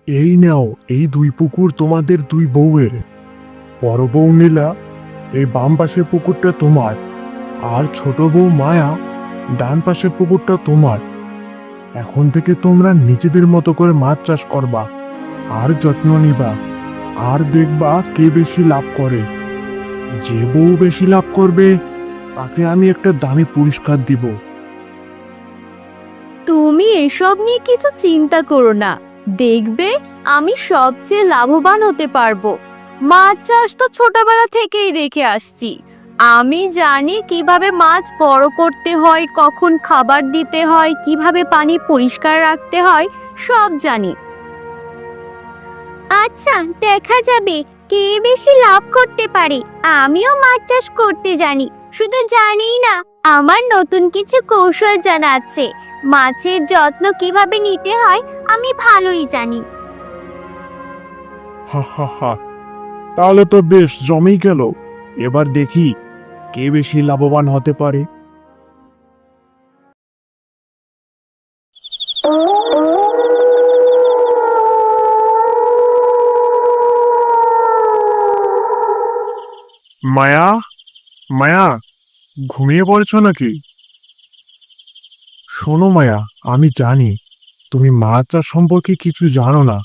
এই নাও, এই দুই পুকুর তোমাদের দুই বউয়ের। বড় বউ নীলা, এই বাম পাশের পুকুরটা তোমার, আর ছোট বউ মায়া ডান পাশের পুকুরটা তোমার। এখন থেকে তোমরা নিজেদের মতো করে মাছ চাষ করবা, আর যত্ন নিবা, আর দেখবা কে বেশি লাভ করে। যে বউ বেশি লাভ করবে তাকে আমি একটা দামি পুরস্কার দিব। তুমি এসব নিয়ে কিছু চিন্তা করো না, দেখবে আমি সবচেয়ে লাভবান হতে পারবো। মাছ চাষ তো ছোটবেলা থেকেই দেখে আসছি। আমি জানি কিভাবে মাছ বড় করতে হয়, কখন খাবার দিতে হয়, কিভাবে পানি পরিষ্কার রাখতে হয়, সব জানি। আচ্ছা, দেখা যাবে কে বেশি লাভ করতে পারে। আমিও মাছ চাষ করতে জানি, শুধু জানিই না, আমার নতুন কিছু কৌশল জানা আছে। মাছের যত্ন কিভাবে নিতে হয় আমি ভালোই জানি। হা হা হা, তাহলে তো বেশ জমেই গেল। এবার দেখি কে বেশি লাভবান হতে পারে। মায়া, মায়া, ঘুমিয়ে পড়েছ নাকি? শোনো মায়া, আমি জানি তুমি মাছ চাষ সম্পর্কে কিছু জানো না,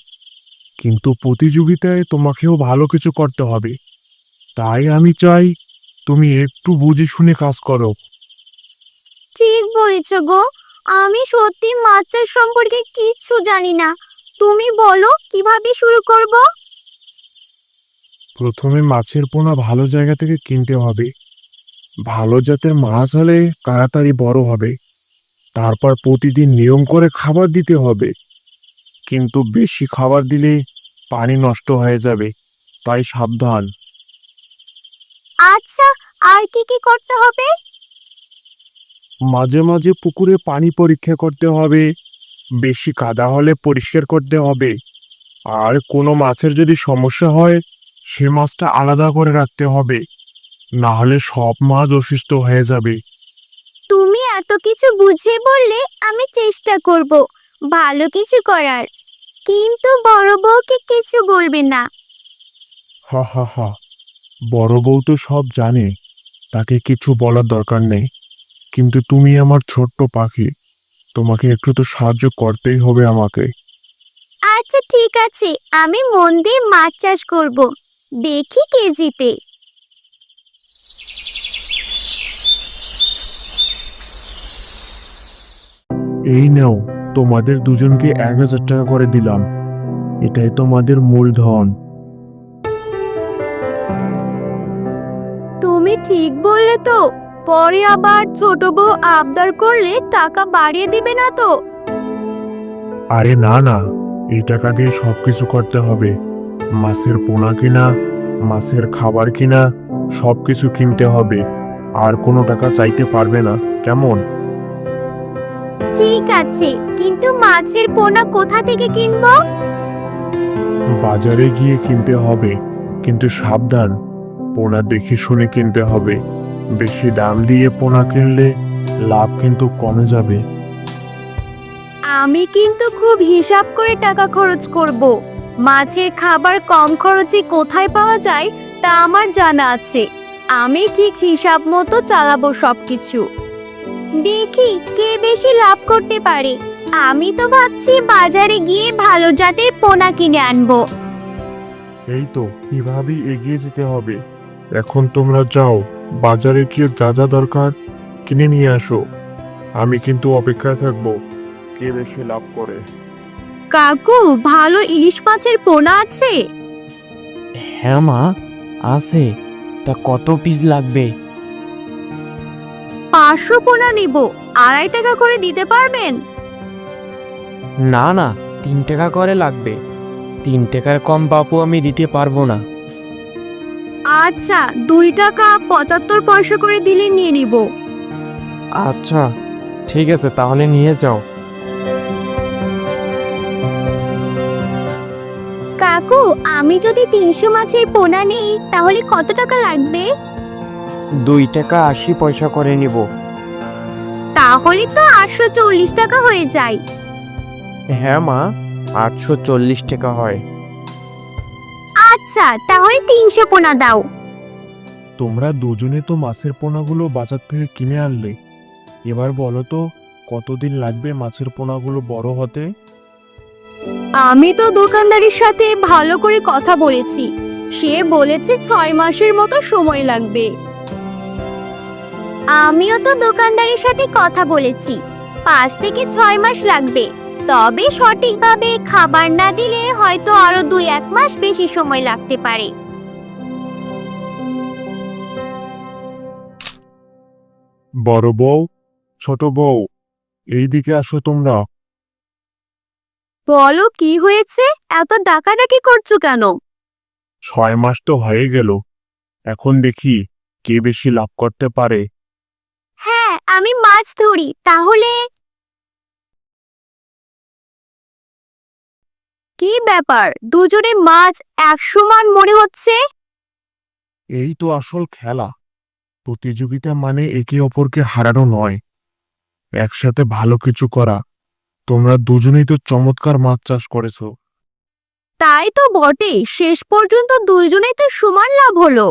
কিন্তু প্রতিযোগিতায় তোমাকেও ভালো কিছু করতে হবে। তাই আমি চাই তুমি একটু বুঝে শুনে কাজ করো। ঠিক বলেছ গো, আমি সত্যি মাছ চাষ সম্পর্কে কিচ্ছু জানি না। তুমি বলো কিভাবে শুরু করব। প্রথমে মাছের পোনা ভালো জায়গা থেকে কিনতে হবে। ভালো জাতের মাছ হলে তাড়াতাড়ি বড় হবে। তারপর প্রতিদিন নিয়ম করে খাবার দিতে হবে, কিন্তু বেশি খাবার দিলে পানি নষ্ট হয়ে যাবে, তাই সাবধান। আচ্ছা, আর কি কি করতে হবে? মাঝে মাঝে পুকুরে পানি পরীক্ষা করতে হবে, বেশি কাদা হলে পরিষ্কার করতে হবে, আর কোনো মাছের যদি সমস্যা হয় সে মাছটা আলাদা করে রাখতে হবে, না হলে সব মাছ অসুস্থ হয়ে যাবে। তুমি এত কিছু বুঝিয়ে বললে আমি চেষ্টা করব ভালো কিছু করার, কিন্তু বড় বউকে কিছু বলবে না। হা হা হা, বড় বউ তো সব জানে, তাকে কিছু বলার দরকার নেই। কিন্তু তুমি আমার ছোট্ট পাখি, তোমাকে একটু তো সাহায্য করতেই হবে আমাকে। আচ্ছা ঠিক আছে, আমি মন দিয়ে মাছ চাষ করব, দেখি কে জিতে। এই নাও, তোমাদের দুজনকে 1,000 টাকা করে দিলাম, এটাই তোমাদের মূলধন। তুমি ঠিক বললে তো, পরে আবার ছোট বউ আবদার করলে টাকা বাড়িয়ে দিবে না তো? আরে না না, এই টাকা দিয়ে সবকিছু করতে হবে। মাছের পোনা কিনা, মাছের খাবার কিনা, সবকিছু কিনতে হবে। আর কোনো টাকা চাইতে পারবে না, কেমন? ঠিক আছে, কিন্তু মাছের পোনা কোথা থেকে কিনবো? বাজারে গিয়ে কিনতে হবে, কিন্তু সাবধান, পোনা দেখে শুনে কিনতে হবে। বেশি দাম দিয়ে পোনা কিনলে লাভ কিন্তু কমে যাবে। আমি কিন্তু খুব হিসাব করে টাকা খরচ করব। মাছের খাবার কম খরচে কোথায় পাওয়া যায় তা আমার জানা আছে। আমি ঠিক হিসাব মতো চালাবো সবকিছু। দেখি কে বেশি লাভ করতে পারে। আমি তো ভাবছি বাজারে গিয়ে ভালো জাতের পোনা কিনে আনবো। এই তো, এভাবেই এগিয়ে যেতে হবে। এখন তোমরা যাও, বাজারে গিয়ে যা যা দরকার কিনে নিয়ে আসো। আমি কিন্তু অপেক্ষায় থাকবো কে বেশি লাভ করে। কাকু, ভালো ইলিশ মাছের পোনা আছে? হ্যাঁ মা, আছে। তা কত পিস লাগবে? 500 পোনা নিব, 2.5 টাকা করে দিতে পারবেন? না না, 3 টাকা করে লাগবে। 3 টাকার কম বাপু আমি দিতে পারবো না। আচ্ছা, 2 টাকা 75 পয়সা করে দিলে নিয়ে নিব। আচ্ছা ঠিক আছে, তাহলে নিয়ে যাও। কাকু, আমি যদি 300 মাছের পোনা নেই তাহলে কত টাকা লাগবে? 2 টাকা 80 পয়সা করে নিব। তাহলে তো 840 টাকা হয়ে যায়। হ্যাঁ মা, 840 টাকা হয়। আচ্ছা, তাহলে 300 পোনা দাও। তোমরা দুজনে তো মাছের পোনাগুলো বাজার থেকে কিনে আনলে, এবার বলো তো কতদিন লাগবে মাছের পোনাগুলো বড় হতে? আমি তো দোকানদারের সাথে ভালো করে কথা বলেছি, সে বলেছে 6 মাসের মতো সময় লাগবে। আমিও তো দোকানদারের সাথে কথা বলেছি, 5 থেকে 6 মাস লাগবে। তবে সঠিকভাবে খাবার না দিলে হয়তো আরো 2-1 মাস বেশি সময় লাগতে পারে। বড় বউ, ছোট বউ, এইদিকে আসো তোমরা। বলো, কি হয়েছে? এত ডাকাডাকি করছো কেন? 6 মাস তো হয়ে গেল, এখন দেখি কে বেশি লাভ করতে পারে। হ্যাঁ, আমি মাছ ধরি। তাহলে কি ব্যাপার, দুজনে মাছ 100 মান মনে হচ্ছে? এই তো আসল খেলা। প্রতিযোগিতা মানে একে অপরকে হারানো নয়, একসাথে ভালো কিছু করা। তোমরা দুজনেই তো চমৎকার মাছ চাষ করেছো। তাই তো বটে, শেষ পর্যন্ত দুইজনেই তো সমান লাভ হলো।